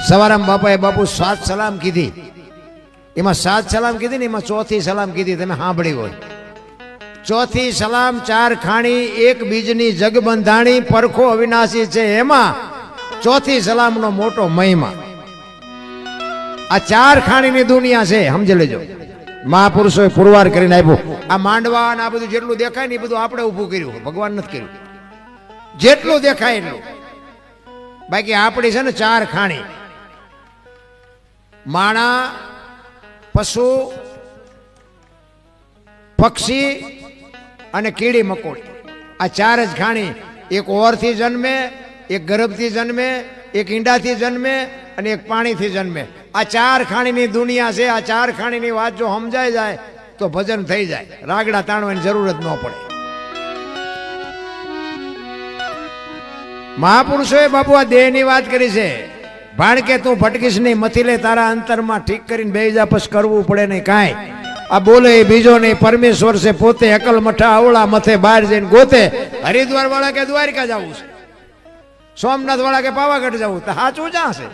સવારામ બાપાએ બાપુ 7 સલામ કીધી, એમાં 7 સલામ કીધી ને એમાં ચોથી સલામ કીધી તમે સાંભળી હોય. ચોથી સલામ 4 ખાણી 1 બીજની જગ બંધાણી પરખો અવિનાશી છે, એમાં ચોથી સલામનો મોટો મહિમા. આ 4 ખાણીની દુનિયા છે, સમજી લેજો. મહાપુરુષોએ પુરવાર કરીને આપ્યું. આ માંડવા અને આ બધું જેટલું દેખાય ને એ બધું આપણે ઊભું કર્યું, ભગવાન નથી કર્યું. જેટલું દેખાય એટલું. બાકી આપણી છે ને 4 ખાણી, માણા, પશુ, પક્ષી અને કીડી મકોડી. આ 4 જ ખાણી. એક ઓરથી જન્મે, એક ગર્ભથી જન્મે, એક ઈંડાથી જન્મે અને એક પાણીથી જન્મે. આ 4 ખાણીની દુનિયા છે. આ 4 ખાણીની વાત જો સમજાઈ જાય તો ભજન થઈ જાય, રાગડા તાણવાની જરૂર જ ન પડે. મહાપુરુષોએ બાપુ આ દેહની વાત કરી છે. ભાણ કે તું ભટકીશ નહીં, મથી લે તારા અંતરમાં ઠીક કરીને બેહી જા, પછી કરવું પડે નહીં કાંઈ. આ બોલે બીજો નહીં, પરમેશ્વર છે પોતે, અકલ મઠા અવળા મથે બહાર જઈને ગોતે. હરિદ્વાર વાળા કે દ્વારકા જવું છે, સોમનાથ વાળા કે પાવાગઢ જવું, તો સાચું ક્યાં છે?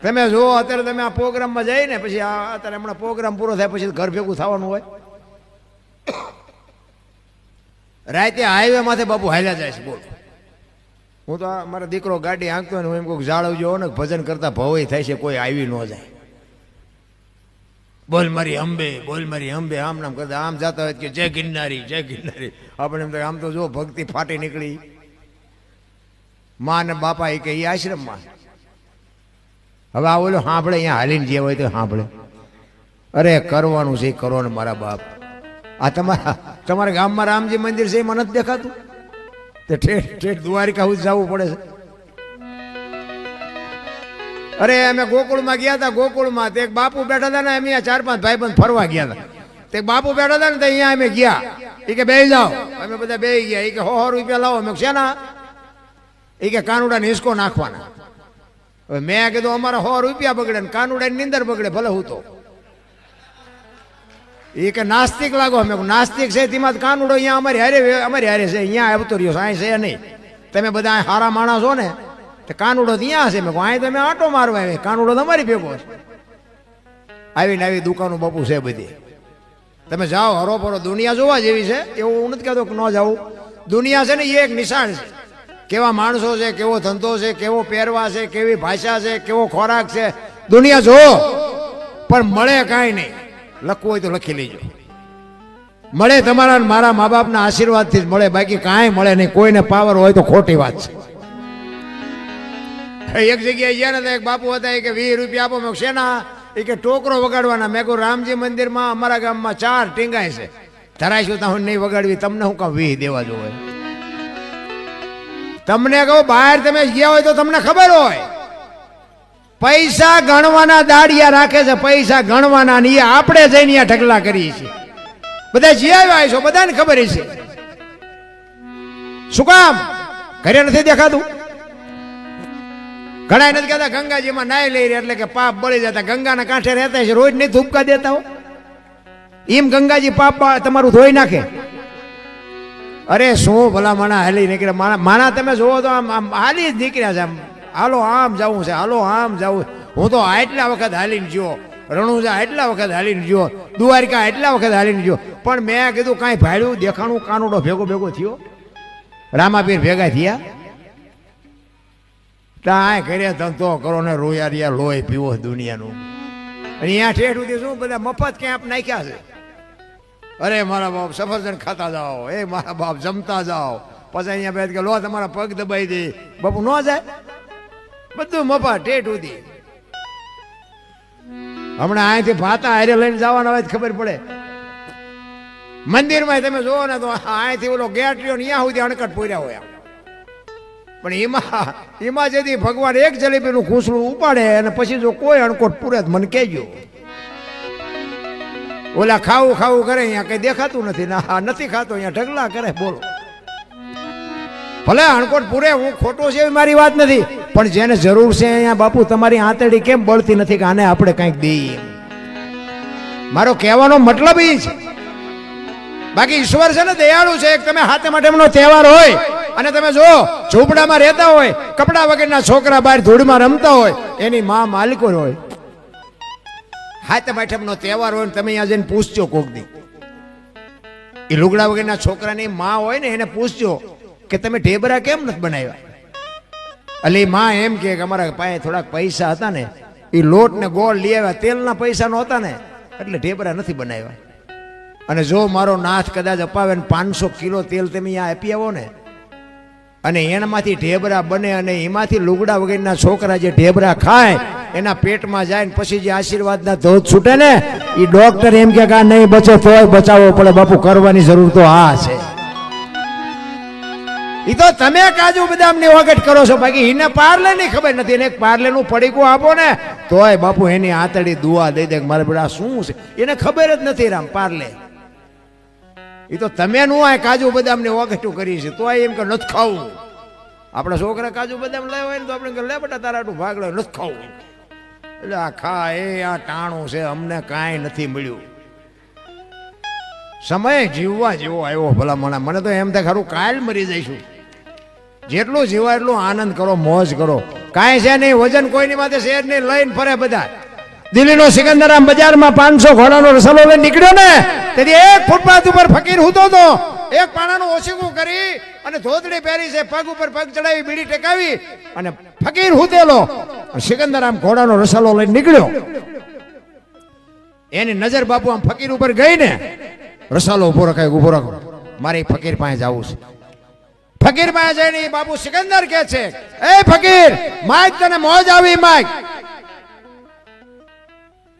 તમે જુઓ અત્યારે તમે આ પ્રોગ્રામમાં જઈને પછી અત્યારે હમણાં પ્રોગ્રામ પૂરો થાય પછી ઘર ભેગું થવાનું હોય. રાતે હાઈવે માથે બાપુ હાલ્યા જાય છે. બોલો, હું તો મારો દીકરો ગાડી હાંકતો હોય ને હું એમ કોઈક જાળવજો ને ભજન કરતા ભવય થાય છે, કોઈ આવી ન જાય. બોલ મારી અંબે, બોલ મારી અંબે, આમ નામ કરતા આમ જતા હોય કે જય ગિરનારી, જય ગિરનારી. આપણે એમ આમ તો જો ભક્તિ ફાટી નીકળી. માં ને બાપા એ કે એ આશ્રમમાં. હવે આ ઓલો સાંભળે, અહીંયા હાલીને જે હોય તો સાંભળે. અરે કરવાનું છે કરો ને મારા બાપ. આ તમારા ગામમાં રામજી મંદિર છે એમાં નથી દેખાતું? તે ઠેઠ ઠેઠ દ્વારિકા સુધી જવું પડે છે. અરે અમે ગોકુળમાં ગયા હતા. ગોકુળમાં તે એક બાપુ બેઠા હતા ને, અમે 4-5 ભાઈબંધ ફરવા ગયા હતા. તે બાપુ બેઠા હતા ને તો અહીંયા અમે ગયા. એ કે બેસી જાઓ. અમે બધા બેસી ગયા. એ કે 100 રૂપિયા લાવો. અમે શેના? એ કે કાનુડાને હિસકો નાખવાના. હવે મેં કીધું અમારા 100 રૂપિયા બગડે ને કાનુડાની નીંદર બગડે, ભલે હું તો. એ કે નાસ્તિક લાગો. અમે નાસ્તિક છે તેમાં કાનુડો અહીંયા અમારી હારે છે, અહીંયા આવતો રહ્યો, અહીં છે નહીં. તમે બધા હારા માણસ છો ને, તો કાનુડો ત્યાં છે. મેં અહીં તમે આંટો મારવા આવે, કાનુડો તમારી ભેગો છે. આવીને આવી દુકાનો બાપુ છે બધી. તમે જાઓ હરો ફરો, દુનિયા જોવા જેવી છે. એવું હું નથી કહેતો કે ન જાઉં. દુનિયા છે ને એ એક નિશાળ છે. કેવા માણસો છે, કેવો ધંધો છે, કેવો પહેરવા છે, કેવી ભાષા છે, કેવો ખોરાક છે. દુનિયા જો, પણ મળે કાંઈ નહીં. લખવું હોય તો લખી લેજો. મળે તમારા મારા મા બાપના આશીર્વાદથી જ મળે, બાકી કાંઈ મળે નહીં. કોઈને પાવર હોય તો ખોટી વાત છે. એક જગ્યાએ ગયા ને એક બાપુ હતા, કે 20 રૂપિયા આપો. મેં શેના? એ કે ટોકરો વગાડવાના. મેં કહું રામજી મંદિરમાં અમારા ગામમાં 4 ટીંગાય છે, ધરાઈશું તો નહીં વગાડવી. તમને હું કામ 20 દેવા જોવે? તમને કહું બહાર તમે ગયા હોય તો તમને ખબર હોય. પૈસા ગણવાના દાડિયા રાખે છે, પૈસા ગણવાના ને એ આપણે જઈને અહીંયા ઢગલા કરીએ છીએ. બધા જે આવ્યા છો બધાને ખબર છે. શું કામ? ઘરે નથી દેખાતું? ઘણા નથી કહેતા ગંગાજીમાં નાઈ લઈ રહ્યા એટલે કે પાપ બળી જતા. ગંગાના કાંઠે રહેતા છે, રોજ નહીં ધૂપકા દેતા હો. એમ ગંગાજી પાપ તમારું ધોઈ નાખે? અરે શું ભલા માણા હાલી નીકળ્યા. માણા તમે જોવો તો આમ હાલી જ નીકળ્યા છે. આમ હાલો આમ જવું છે, હાલો આમ જવું. હું તો આટલા વખત હાલીને ગયો, રણુજા એટલા વખત હાલીને ગયો, દ્વારકા એટલા વખત હાલીને ગયો. પણ મેં કીધું કાંઈ ભાડ્યું દેખાણું કાનુડો ભેગો થયો, રામાપીર ભેગા થયા. ત્યાં કર્યા ધંધો કરો ને રોયા રહ્યા લોહી પીવો દુનિયાનું. અને અહીંયા ઠેઠ સુધી શું બધા મફત કેમ્પ નાખ્યા છે. અરે મારા બાપ સફરજન ખાતા જાઓ, એ મારા બાપ જમતા જાઓ. પછી અહીંયા બેઠ કે લો તમારા પગ દબાઈ દે. બાપુ ન જાય, બધું મફત ઠેઠ સુધી. હમણાં અહીંથી ભાતા હારે લઈને જવાના હોય ખબર પડે. મંદિરમાં તમે જોવો ને તો અહીંથી ઓલો ગેટ રહ્યો ને ત્યાં સુધી અણકટ પૂર્યા હોય. પણ એમાં જેથી ભગવાન એક જલેબીનું ખૂંસલું ઉપાડે અને પછી જો કોઈ અણકોટ પૂરે મને કહેજો. ઓલા ખાવું કરે, અહીંયા કઈ દેખાતું નથી, ના નથી ખાતો, અહીંયા ઢગલા કરે. બોલો, ભલે અણકોટ પૂરે, હું ખોટો છે એવી મારી વાત નથી, પણ જેને જરૂર છે અહીંયા બાપુ તમારી આંતરડી કેમ બળતી નથી કે આને આપણે કંઈક દઈએ? મારો કહેવાનો મતલબ એ છે. બાકી ઈશ્વર છે ને દયાળુ છે. તમે હાથે માટેનો તહેવાર હોય અને તમે જો ઝૂંપડામાં રહેતા હોય, કપડા વગરના છોકરા બહાર ધૂળમાં રમતા હોય, એની માં માલિકો હોય. હાથે માટેનો તહેવાર હોય ને તમે અહીંયા જઈને પૂછજો કોક દી, એ લુગડા વગરના છોકરાની માં હોય ને એને પૂછજો કે તમે ઢેબરા કેમ નથી બનાવ્યા. એટલે માં એમ કે અમારા પાસે થોડાક પૈસા હતા ને, એ લોટ ને ગોળ લઈ આવ્યા, તેલના પૈસા નહોતા ને એટલે ઢેબરા નથી બનાવ્યા. અને જો મારો નાથ કદાચ અપાવે ને 500 કિલો તેલ તમે અહીંયા આપી આવો ને અને એનામાંથી ઢેબરા બને અને એમાંથી લુગડા વગરના છોકરા જે ઢેબરા ખાય એના પેટમાં જાય ને પછી જે આશીર્વાદના ધોધ છૂટે ને, એ ડોક્ટર એમ કે આ નહીં બચે તોય બચાવવો પડે બાપુ, કરવાની જરૂર તો આ છે. એ તો તમે કાજુ બદામ ની વગટ કરો છો, બાકી એને પાર્લે ની ખબર નથી. એને પાર્લે નું પડીકું આપો ને તોય બાપુ એની આતડી દુઆ દઈ દે મારે બેટા શું છે, એને ખબર જ નથી રામ પાર્લે. એ તો તમે નું આ કાજુ બદામ ની વગટું કરી છે તો એમ કે નથી ખાવું. આપણા છોકરા કાજુ બદામ લાવ્યા હોય ને તો આપણે લે બેટા તારા આટલું ભાગ લે, નથી ખાવું. એટલે આ ખા એ આ ટાણું છે, અમને કાંઈ નથી મળ્યું. સમય જીવવા જેવો આવ્યો ભલા મને તો એમ થાય ખરું કાલ મરી જઈશું. જેટલું જીવા એટલું આનંદ કરો, મોજ કરો. કાંઈ છે નહીં, વજન કોઈની માથે શેર નહીં, લઈને ફરે બધા. દિલ્હીનો સિકંદરામ બજારમાં 500 ઘોડાનો રસલો લઈને નીકળ્યો ને તેથી એક ફૂટપાથ ઉપર ફકીર હૂતો હતો. એક પાણાનું ઓછીકું કરી અને ધોતડી પહેરી છે, પગ ઉપર પગ ચડાવી, બીડી ટેકાવી અને ફકીર હૂતેલો સિકંદરામ ઘોડાનો રસલો લઈને નીકળ્યો. એની નજર બાપુ આમ ફકીર ઉપર ગઈ ને, રસાલો ઉભો રખાય, ઉભો રાખો, મારે ફકીર પાસે જવું છે. ફકીર પાસે જઈને બાપુ સિકંદર કે છે, એ ફકીર માઈક તને મોજ આવી માઈક.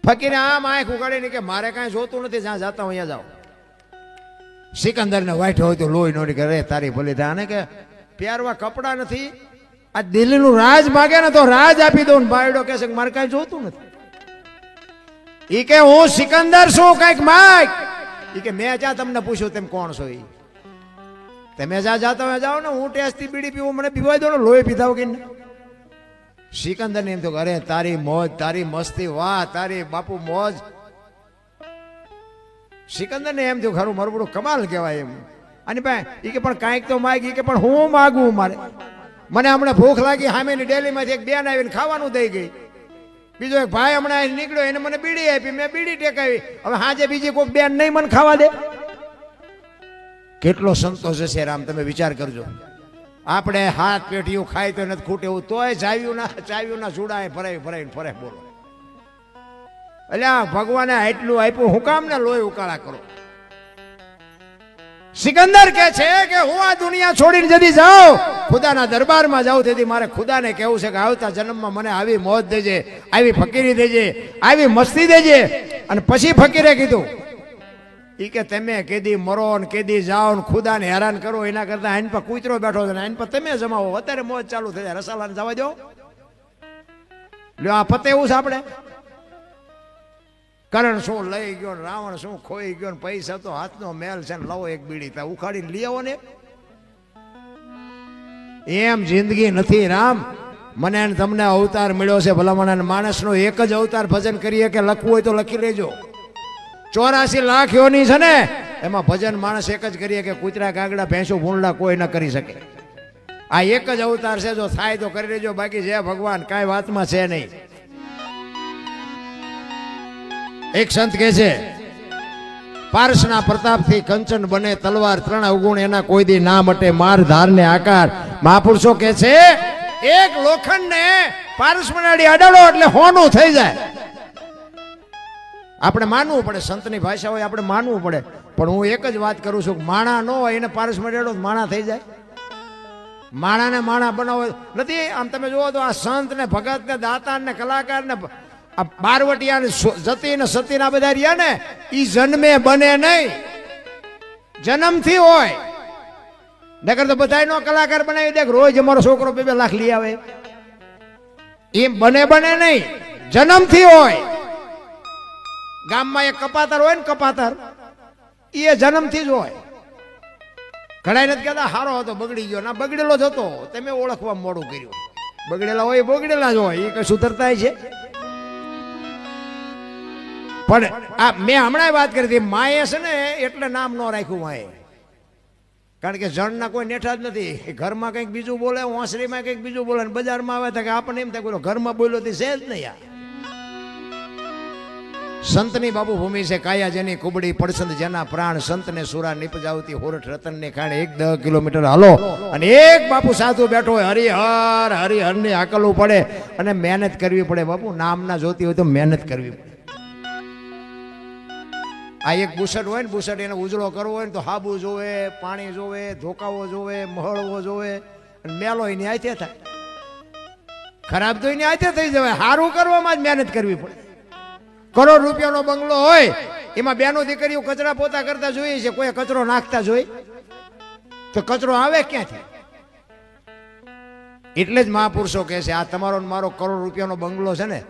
ફકીરે આમ આંખ ઉગાડીને કે મારે કાંઈ જોતું નથી, જ્યાં જાતા હું અહીંયા જાઓ. સિકંદર ને વાઈટ હોય તો લોહી નોડી કરે તારી ભલી થાય ને કે પહેરવા કપડા નથી, આ દિલ્હીનું રાજ માગે ને તો રાજ આપી દઉં. બાયડો કે છે મારે કાંઈ જોતું નથી. ઈ કે હું સિકંદર છું, કઈક માગ. ઈ કે મેં જ્યાં તમને પૂછ્યું તેમ કોણ છો? ઈ તમે જ્યાં જાતા હોય જાઓ ને, હું ટેસ્ટથી બીડી પીવું, મને પીવાય દો ને, લોહી પીધા વગર. સિકંદર ને એમ તો અરે તારી મોજ, તારી મસ્તી, વાહ તારી બાપુ મોજ. સિકંદર ને એમ થયું ખરું મારું બધું કમાલ કહેવાય એમ. અને ભાઈ એ કે પણ કાંઈક તો માગી, કે પણ હું માગું, મને હમણાં ભૂખ લાગી, સામેની ડેલીમાંથી એક બેન આવીને ખાવાનું દઈ ગઈ. બીજો એક ભાઈ હમણાં નીકળ્યો, એને મને બીડી આપી, મેં બીડી ટેકાવી. હવે હાજે બીજી કોઈ બેન નહીં મને ખાવા દે. કેટલો સંતોષ હશે રામ, તમે વિચાર કરજો. આપણે હાથ પેટીયું ખાય તો નથી ખૂટે એવું, તોય ચાવ્યું ના ચૂડા ભરાય ફરે બોલો. એટલે ભગવાને આટલું આપ્યું, હું કામ ને લોહી ઉકાળા કરો. સિકંદર કે છે કે હું આ દુનિયા છોડીને જતી જાઉં, ખુદાના દરબારમાં જાઉં, તેથી મારે ખુદાને કહેવું છે કે આવતા જન્મમાં મને આવી મોજ દેજે, આવી ફકીરી દેજે, આવી મસ્તી દેજે. અને પછી ફકીરે કીધું ઈ કે તમે કેદી મરો ને કેદી જાઓ ને ખુદાને હેરાન કરો, એના કરતા આઈન પર કૂતરો બેઠો છે ને આઈન પર તમે જમાવો, અત્યારે મોજ ચાલુ થઈ જાય, રસાલાને જવા દો. લ્યો આ પતે એવું છે આપણે. કરણ શું લઈ ગયો ને રાવણ શું ખોઈ ગયો ને પૈસા તો હાથનો મેલ છે ને, લવો એક બીડી ત્યાં ઉખાડીને લઈ આવો ને. એમ જિંદગી નથી રામ. મને તમને અવતાર મળ્યો છે ભલા મને, માણસનો એક જ અવતાર ભજન કરીએ કે લખવું હોય તો લખી લેજો. 84 લાખ યોની છે ને, એમાં ભજન માણસ એક જ કરીએ કે કૂતરા કાગડા ભેંસો ભૂંડલા કોઈ ન કરી શકે. આ એક જ અવતાર છે, જો થાય તો કરી લેજો, બાકી જય ભગવાન કાંઈ વાતમાં છે નહીં. એક સંત કહે છે પારસના પ્રતાપથી કંચન બને તલવાર, 3 અવગુણ એના કોઈ દી ના મટે, માર ધાર ને આકાર. મહાપુરુષો કહે છે એક લોખંડ ને પારસ મનાડી અડાડો એટલે હોનું થઈ જાય. આપણે માનવું પડે, સંતની ભાષા હોય આપણે માનવું પડે. પણ હું એક જ વાત કરું છું, માણા ન હોય એને પારસ મનાડો માણા થઈ જાય. માણાને માણા બનાવો નથી. આમ તમે જુઓ તો આ સંત ને ભગત ને દાતાર ને કલાકાર ને આ બારવટિયા ને જતી ને સતી ના બધા રહ્યા ને, ઈ જન્મે બને નહીં, જન્મથી હોય. નકર તો બધા નો કલાકાર બનાવી દે, રોજ અમારો છોકરો 2 લાખ લઈ આવે. એમ બને નહીં, જન્મથી હોય. ગામમાં એક કપાતર હોય ને, કપાતર એ જન્મથી જ હોય. ઘણા નથી કહેતા હારો હતો બગડી ગયો, ના બગડેલો જ હતો, તમે ઓળખવા મોડું કર્યું. બગડેલા હોય બગડેલા જ હોય, એ કઈ સુધરતા છે. પણ આ મેં હમણાં વાત કરી હતી, માએ છે ને એટલે નામ ન રાખ્યું માએ, કારણ કે જણના કોઈ નેઠા જ નથી. ઘરમાં કંઈક બીજું બોલે, ઓસરીમાં કંઈક બીજું બોલે, બજારમાં આવે તો કે આપણને એમ થાય ઘરમાં બોલ્યો તે છે જ નહીં. સંતની બાપુ ભૂમિ છે, કાયા જેની કુબડી પડસંદ જેના પ્રાણ, સંતને સુરા નિપજાવતી હોરઠ રતનને ખાણે. 1-10 કિલોમીટર હાલો અને એક બાપુ સાધુ બેઠો હોય, હરિહર હરિહરની આકલવું પડે અને મહેનત કરવી પડે. બાપુ નામના જોતી હોય તો મહેનત કરવી પડે. આ એક બુસટ હોય ને, બુસટ એને ઉજળો કરવો હોય ને તો હાબુ જોવે, પાણી જોવે, ધોકાવો જોવે, મહળવો જોવે, અને મેલો એની આથે થાય. ખરાબ તો એની આથે થઈ જવાય. સારું કરવામાં જ મહેનત કરવી પડે. કરોડ રૂપિયાનો બંગલો હોય, એમાં બેનો દીકરીઓ કચરા પોતા કરતા જોઈએ છે, કોઈ કચરો નાખતા જોઈ તો કચરો આવે ક્યાંથી? એટલે જ મહાપુરુષો કહે છે આ તમારો મારો કરોડ રૂપિયાનો બંગલો છે ને,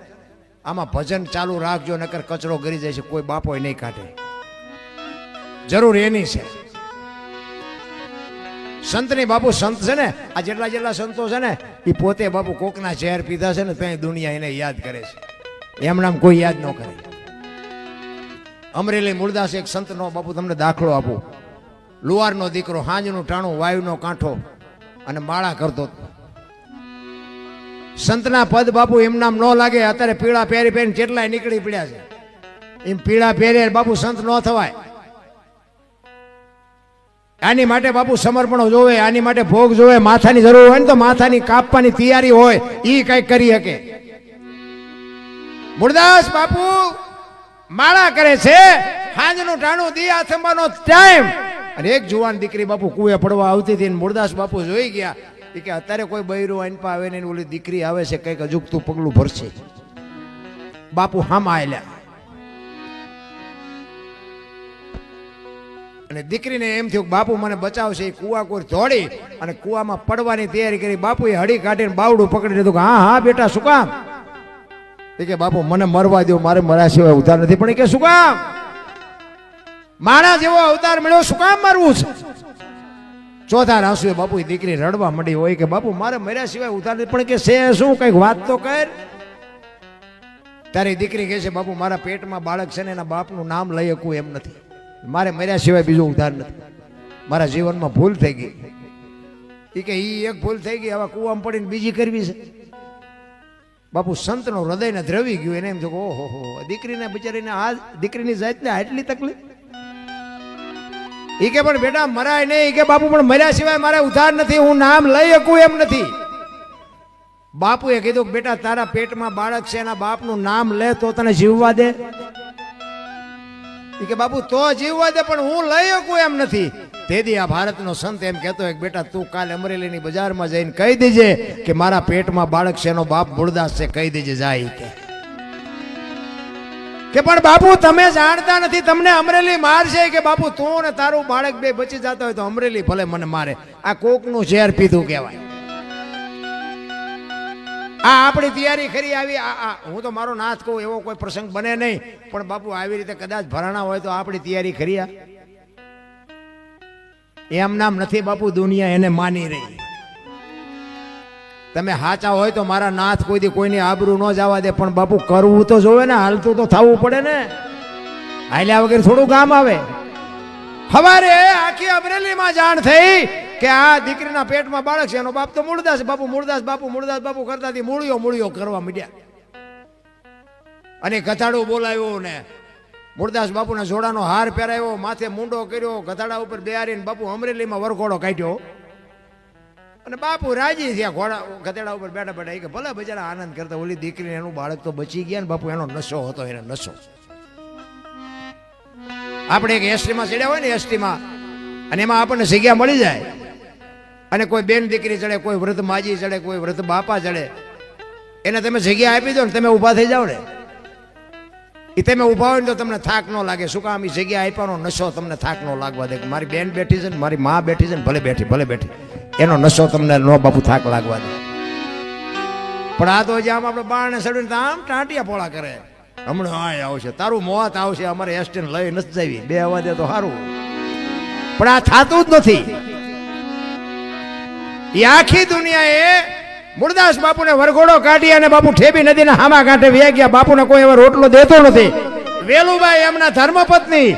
આમાં ભજન ચાલુ રાખજો, નકર કચરો ગરી જાય છે, કોઈ બાપો નહીં કાઢે. જરૂર એની છે. સંતની બાપુ સંત છે ને, આ જેટલા સંતો છે ને, એ પોતે બાપુ કોકના ઝેર પીધા છે ને ત્યાં દુનિયા એને યાદ કરે છે, એમ નામ કોઈ યાદ ન કરે. અમરેલી મૂળદાસ એક સંતનો બાપુ તમને દાખલો આપું. લુવારનો દીકરો, હાંજનું ટાણું, વાયુનો કાંઠો અને માળા કરતો. સંતના પદ બાપુ એમ નામ ન લાગે. અત્યારે પીળા પહેરી પહેરીને કેટલાય નીકળી પડ્યા છે. એમ પીળા પહેરે બાપુ સંત ન થવાય. આની માટે બાપુ સમર્પણો જોવે, આની માટે ભોગ જોવે. માથાની જરૂર હોય ને તો માથાની કાપવાની તૈયારી હોય, એ કઈ કરી શકે. મૂળદાસ બાપુ માળા કરે છે, હાંજનું ટાણું દિયા થંબાનો ટાઈમ, અને એક જુવાન દીકરી બાપુ કુએ પડવા આવતી હતી. મૂળદાસ બાપુ જોઈ ગયા કે અત્યારે કોઈ બૈરું અનપા આવે ને ઓલી દીકરી આવે છે, કંઈક અજુકતું પગલું ભરશે. બાપુ હામાં આલ્યા અને દીકરીને એમ થયું બાપુ મને બચાવશે. કુવા કોઈ દોડી અને કુવામાં પડવાની તૈયારી કરી. બાપુએ હળી કાઢીને બાવડું પકડી લીધું કે હા બેટા શું કામ? કે બાપુ મને મરવા દો, મારે મરા સિવાય ઉધાર નથી. પણ કે શું કામ? મારા જેવો અવતાર મળ્યો, શું કામ મારવું છે? ચોથા રાસુએ બાપુ દીકરી રડવા માંડી હોય કે બાપુ મારે મર્યા સિવાય ઉધાર નથી. પણ કે છે શું, કઈક વાત તો કર. તારી દીકરી કહે છે બાપુ મારા પેટમાં બાળક છે ને, એના બાપનું નામ લઈ શકું એમ નથી. મારે મર્યા સિવાય બીજો ઉધાર નથી. મારા જીવનમાં ભૂલ થઈ ગઈ. એ કે ઈ એક ભૂલ થઈ ગઈ, હવે કુવામાં પડીને બીજી કરવી છે. બાપુ સંતનો હૃદયને દ્રવી ગયું. એને એમ થયું ઓહો હો, દીકરીને બિચારીને આ દીકરીની જાતને આટલી તકલીફ. એ કે પણ બેટા મરાય નહીં. કે બાપુ પણ મર્યા સિવાય મારે ઉધાર નથી, હું નામ લઈ શકું એમ નથી. બાપુએ કીધું કે બેટા તારા પેટમાં બાળક છે, એના બાપનું નામ લે તો તને જીવવા દે. કે બાપુ તો જીવવા દે, પણ હું લઈ શકું એમ નથી. તેથી આ ભારતનો સંત એમ કહેતો હોય કે બેટા તું કાલે અમરેલીની બજારમાં જઈને કહી દેજે કે મારા પેટમાં બાળક છે, એનો બાપ મૂળદાસ છે, કહી દેજે જાય. કે પણ બાપુ તમે જાણતા નથી, તમને અમરેલી મારશે. કે બાપુ તું ને તારું બાળક બે બચી જતા હોય તો અમરેલી ભલે મને મારે. આ કોકનું ઝેર પીધું કહેવાય. આ આપણી તૈયારી ખરી આવી. હું તો મારો નાથ કહું એવો કોઈ પ્રસંગ બને નહીં, પણ બાપુ આવી રીતે કદાચ ભરાણા હોય તો આપણી તૈયારી ખરી. એમ નામ નથી બાપુ, દુનિયા એને માની રહી. તમે હાચા હોય તો મારા નાથ કોઈ દી કોઈની આબરૂ ન જવા દે, પણ બાપુ કરવું તો જોવે ને, હાલતું તો થવું પડે ને. હાલ્યા વગર થોડું કામ આવે. હવારે આખી અમરેલીમાં જાણ થઈ કે આ દીકરીના પેટમાં બાળક છે, એનો બાપ તો મૂળદાસ. બાપુ મૂળદાસ બાપુ મૂળદાસ બાપુ કરતા મૂળિયો કરવા માંડ્યા. અને ગધાડું બોલાવ્યો ને મૂળદાસ બાપુના જોડાનો હાર પહેરાવ્યો, માથે મુંડો કર્યો, ગધાડા ઉપર બેહારીને બાપુ અમરેલીમાં વરઘોડો કાઢ્યો. અને બાપુ રાજી થયા. ગધેડા ઉપર બેઠા બેઠા કે ભલે બજારા આનંદ કરતા. ઓલી દીકરીને એનું બાળક તો બચી ગયા ને બાપુ, એનો નશો હતો, એનો નશો. આપણે એક એસટીમાં ચડ્યા હોય ને, એસટીમાં, અને એમાં આપણને જગ્યા મળી જાય, અને કોઈ બેન દીકરી ચડે, કોઈ વૃદ્ધ માજી ચડે, કોઈ વૃદ્ધ બાપા ચડે, એને તમે જગ્યા આપી દો ને, તમે ઊભા થઈ જાઓ ને, એ તમે ઊભા હોય ને તો તમને થાક ન લાગે. શું કામ? એ જગ્યા આપ્યાનો નશો તમને થાક ન લાગવા દે. મારી બેન બેઠી છે ને, મારી મા બેઠી છે ને, ભલે બેઠી, એનો નશો તમને ન બાપુ થાક લાગવા દે. પણ આ તો આમ આપણે બારણે ચડીને આમ ટાંટિયા પોળા કરે. હમણાં આ આવશે, તારું મોત આવશે, અમારે એસટીને લઈ નથી જાવી, બે અવાજે તો સારું. પણ આ થતું જ નથી. એ આખી દુનિયાએ મૂળદાસ બાપુને વરઘોડો કાઢી અને બાપુ ઠેબી નદીના હામા કાંઠે વ્યા ગયા. બાપુને કોઈ એવો રોટલો દેતો નથી. વેલુભાઈ એમના ધર્મપત્ની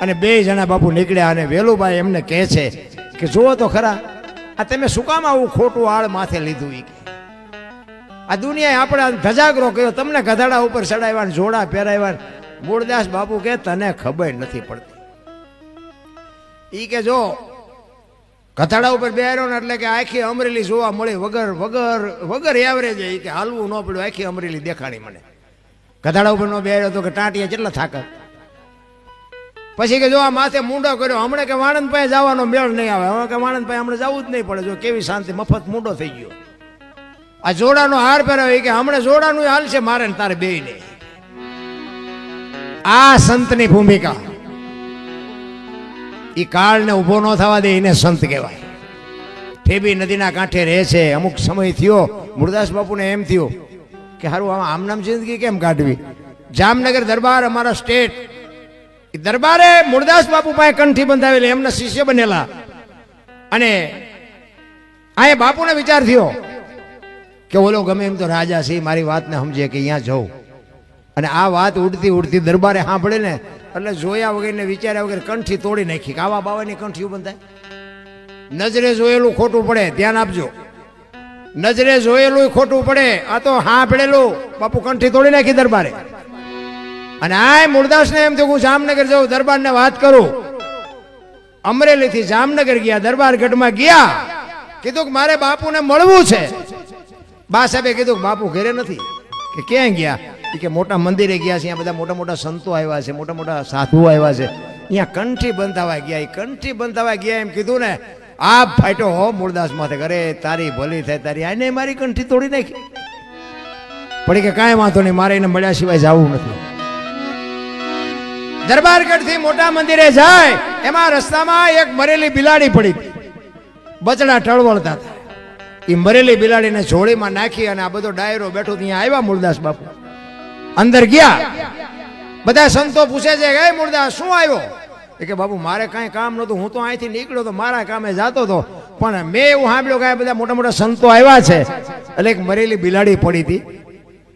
અને બે જણા બાપુ નીકળ્યા અને વેલુભાઈ એમને કહે છે કે જુઓ તો ખરા આ તમે શું કામ આવું ખોટું આળ માથે લીધું? આ દુનિયાએ આપણે ધજાગરો કર્યો, તમને ગધાડા ઉપર ચડાવ્યા, જોડા પહેરાવ્યા. મૂળદાસ બાપુ કે તને ખબર નથી પડતી. ઈ કે જો ગધાડા ઉપર બેહાર્યો ને એટલે કે આખી અમરેલી જોવા મળી વગર વગર વગર એવરેજ. એ કે હાલવું ન પડ્યું, આખી અમરેલી દેખાણી મને. ગધાડા ઉપર નો બેહાર્યો તો કે ટાંટિયા કેટલા થાકત. પછી કે જો આ માથે મૂંડો કર્યો, હમણાં કે વાણંદ પાસે જવાનો મેળ નહીં આવે, હવે કે વાણંદ પાસે હમણાં જવું જ નહીં પડે. જો કેવી શાંતિ, મફત મૂંડો થઈ ગયો. આ જોડાનો હાર પહેરાવે કે હમણાં જોડાનું હાલ છે મારે ને તારે બે ને. આ સંતની ભૂમિકા. ઈ કાળને ઉભો ન થવા દે એને સંત કહેવાય. ઠેબી નદીના કાંઠે રહે છે. અમુક સમય થયો મૂળદાસ બાપુને એમ થયું કે હારું આમનામ જિંદગી કેમ કાઢવી. જામનગર દરબાર અમારા સ્ટેટ દરબારે મૂળદાસ બાપુ પાસે કંઠી બંધાવેલી, એમના શિષ્ય બનેલા. અને આ બાપુને વિચાર થયો કે ઓલો ગમે એમ તો રાજા છે, મારી વાતને સમજે કે અહીંયા જવું. અને આ વાત ઉડતી ઉડતી દરબારે સાંભળે ને એટલે જોયા વગર ને વિચાર્યા વગર કંઠી તોડી નાખી. આવા બાવાની કંઠીઓ બંધાય? નજરે જોયેલું ખોટું પડે, ધ્યાન આપજો. નજરે જોયેલું ખોટું પડે. આ તો સાંભળેલું બાપુ કંઠી તોડી નાખી દરબારે. અને આ મૂળદાસ ને એમ થયું હું જામનગર જાઉં, દરબાર ને વાત કરું. અમરેલી થી જામનગર ગયા, દરબારગઢમાં ગયા, કીધું કે મારે બાપુને મળવું છે. બા સાહેબે કીધું કે બાપુ ઘરે નથી. કે ક્યાં ગયા? કે મોટા મંદિરે ગયા છે, અહીંયા બધા મોટા મોટા સંતો આવ્યા છે, મોટા મોટા સાધુઓ આવ્યા છે, અહીંયા કંઠી બંધાવા ગયા. એ કંઠી બંધાવા ગયા એમ કીધું ને આ ફાટ્યો હો મૂળદાસ માથે. ઘરે તારી ભલી થાય તારી, આને મારી કંઠી તોડી નાખી. પડી કે કાંઈ વાંધો નહીં, મારે એને મળ્યા સિવાય જવું નથી. દરબારગઢ થી મોટા મંદિરે જાય એમાં રસ્તામાં એક મરેલી બિલાડી પડી. બચડા ટળવળતા હતા. એ મરેલી બિલાડીને જોડીમાં નાખી અને આ બધો ડાયરો બેઠો ત્યાં આવ્યા મૂળદાસ બાપુ. અંદર ગયા. બધા સંતો પૂછે છે કે મૂળદાસ શું આવ્યો? કે બાપુ મારે કાંઈ કામ નહોતું, હું તો અહીંથી નીકળ્યો તો મારા કામે જતો હતો, પણ મેં એવું સાંભળ્યું કે બધા મોટા મોટા સંતો આવ્યા છે. એટલે એક મરેલી બિલાડી પડી હતી,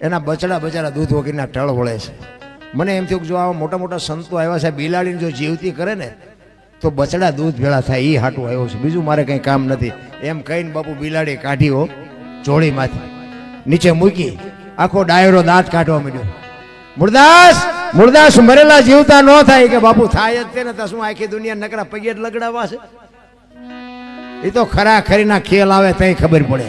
એના બચડા બચારા દૂધ વગરના ટળ વળે છે. મને એમ થયું કે જો આવા મોટા મોટા સંતો આવ્યા છે, બિલાડીને જો જીવતી કરે ને તો બચડા દૂધ ભેળા થાય. એ હાટું આવ્યો છે, બીજું મારે કંઈ કામ નથી. એમ કહીને બાપુ બિલાડી કાઢી હો જોડીમાંથી નીચે મૂકી. આખો ડાયરો દાંત કાઢવા માંડ્યો. મૂળદાસ મરેલા જીવતા ન થાય. કે બાપુ થાય જ તે ને શું આખી દુનિયા નકરા પગે જ લગડાવા છે? એ તો ખરા ખરીના ખેલ આવે તઈ ખબર પડે.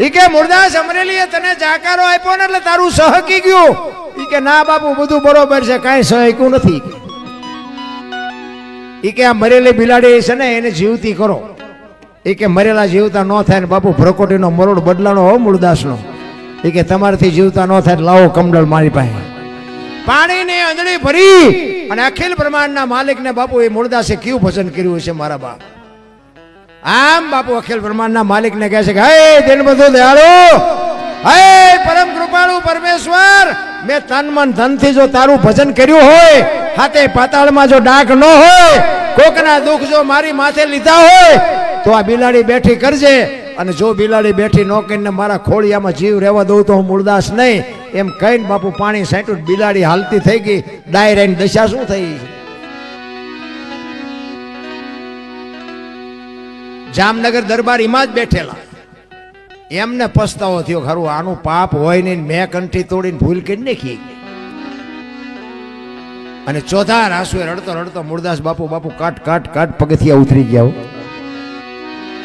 ઈ કે મૂળદાસ અમરેલીએ તને જાકારો આપ્યો ને એટલે તારું સહકી ગયું. ઈ કે ના બાપુ બધું બરોબર છે, કાંઈ સહક્યું નથી. ઈ કે આ મરેલી બિલાડી છે ને એને જીવતી કરો. એ કે મરેલા જીવતા ન થાય ને બાપુ ભ્રકોટીનો મરોડ બદલાનો હો મૂળદાસનો. એ કે તમારાથી જીવતા ન થાય લાવો કમડળ મારી પાસે. પાણીની અંજળી ભરી અને અખિલ બ્રહ્માંડના માલિકને બાપુ એ મૂળદાસે કેવું ભજન કર્યું છે મારા બાપ. આમ બાપુ અખિલ બ્રહ્માંડના માલિકને કહે છે કે હે દિનબંધુ દયાળુ, હે પરમ કૃપાળુ પરમેશ્વર, મેં તન મન ધનથી જો તારું ભજન કર્યું હોય, હાથે પાતાળમાં જો ડાઘ ન હોય, કોકના દુઃખ જો મારી માથે લીધા હોય તો આ બિલાડી બેઠી કરજે. અને જો બિલાડી બેઠી ન કરીને મારા ખોળિયામાં જીવ રહેવા દઉં તો હું મૂળદાસ નહીં. એમ કહીને બાપુ પાણી સાંટ્યું, બિલાડી હાલતી થઈ ગઈ. ડાયરાની દશા શું થઈ? જામનગર દરબાર એમાં જ બેઠેલા. એમને પસ્તાવો થયો, ખરું આનું પાપ હોય નહીં, મેં કંઠી તોડીને ભૂલ કરી નાખી. અને ચોથા રાસુએ રડતો રડતો મૂળદાસ બાપુ કાટ પગથિયા ઉતરી ગયા.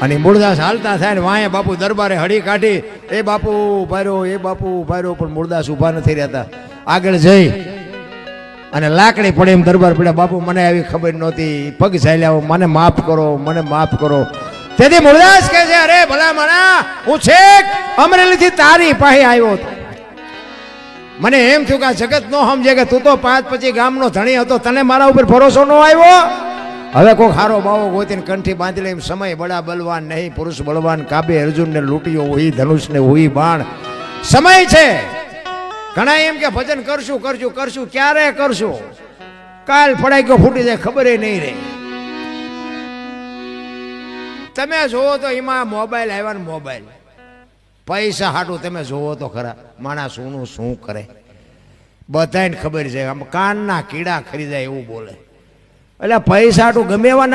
અને મૂળદાસ હાલતા થાય ને વાંહે બાપુ દરબારે હળી કાઢી. એ બાપુ ઉભાર્યો, એ બાપુ ઉભાર્યો, પણ મૂળદાસ ઉભા નથી રહેતા. આગળ જઈ અને લાકડી પડે એમ દરબાર પડ્યા. બાપુ મને આવી ખબર નહોતી, પગ ઝાલ્યા, મને માફ કરો, મને માફ કરો. તેથી મૂળદાસ કહે છે અરે ભલા માણા, હું છેક અમરેલીથી તારી પાસે આવ્યો હતો. મને એમ થયું કે આ જગત નો સમજે કે તું તો 5-25 ગામનો ધણી હતો, તને મારા ઉપર ભરોસો ન આવ્યો. હવે કોઈ ખારો બાવો ગોતીને કંઠી બાંધી લે. સમય બડા બલવાન નહીં, પુરુષ બળવાન. કાબે અર્જુનને લૂંટ્યો હોય, ધનુષને હોય બાણ. સમય છે. ઘણા એમ કે ભજન કરશું, ક્યારે કરશું? કાલ ફડાઈ ગયો ફૂટી જાય, ખબર નહીં રહે. તમે જોવો તો એમાં મોબાઈલ આવ્યા ને મોબાઈલ પૈસા હાટું તમે જોવો તો ખરા માણસ શું કરે. બધાને ખબર છે આમ કાનના કીડા ખરીદાય એવું બોલે એટલે પૈસા તું ગમે એવા